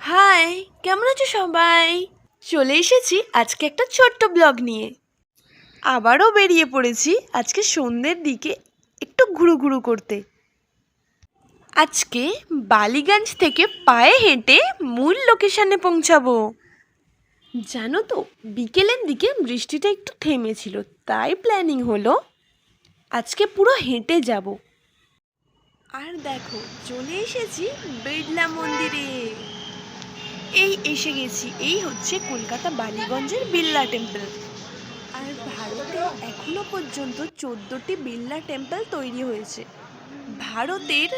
High, কেমন আছো সবাই? চলে এসেছি আজকে একটা ছোট্ট ব্লগ নিয়ে। আবারও বেরিয়ে পড়েছি আজকে সন্ধ্যের দিকে একটু ঘুরু করতে। আজকে বালিগঞ্জ থেকে পায়ে হেঁটে মূল লোকেশনে পৌঁছাবো। জানো তো, বিকেলের দিকে বৃষ্টিটা একটু থেমেছিল, তাই প্ল্যানিং হলো আজকে পুরো হেঁটে যাব। আর দেখো, চলে এসেছি বিড়লা মন্দিরে। এই এসে গেছি, এই হচ্ছে কলকাতা বালিগঞ্জের বিড়লা টেম্পল। আর ভারতে এখনো পর্যন্ত 14টি বিড়লা টেম্পল তৈরি হয়েছে। ভারতের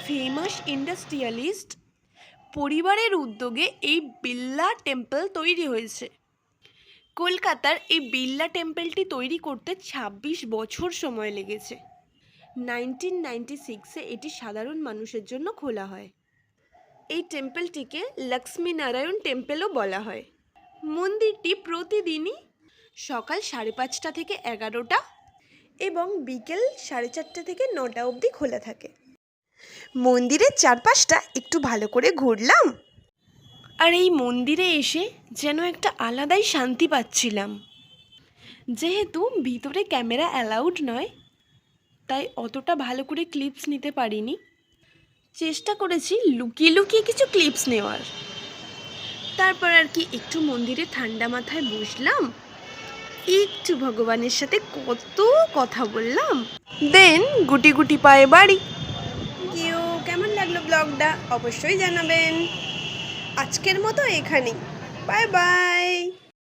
ফেমাস ইন্ডাস্ট্রিয়ালিস্ট পরিবারের উদ্যোগে এই বিড়লা টেম্পল তৈরি হয়েছে। কলকাতার এই বিড়লা টেম্পলটি তৈরি করতে 26 বছর সময় লেগেছে। 1996-এ এটি সাধারণ মানুষের জন্য খোলা হয়। এই টেম্পলটিকে লক্ষ্মীনারায়ণ টেম্পলও বলা হয়। মন্দিরটি প্রতিদিনই সকাল 5:30 থেকে 11টা এবং বিকেল 4:30 থেকে 9টা অবধি খোলা থাকে। মন্দিরের চারপাশটা একটু ভালো করে ঘুরলাম, আর এই মন্দিরে এসে যেন একটা আলাদাই শান্তি পাচ্ছিলাম। যেহেতু ভিতরে ক্যামেরা অ্যালাউড নয়, তাই অতটা ভালো করে ক্লিপস নিতে পারিনি। চেষ্টা করেছি লুকিয়ে লুকিয়ে কিছু ক্লিপস নেওয়ার। তারপর আর কি একটু মন্দিরে ঠান্ডা মাথায় বসলাম, একটু ভগবানের সাথে কত কথা বললাম, দেন গুটি গুটি পায়ে বাড়ি। কেমন লাগলো ব্লগটা অবশ্যই জানাবেন। আজকের মতো এখানেই, বাই বাই।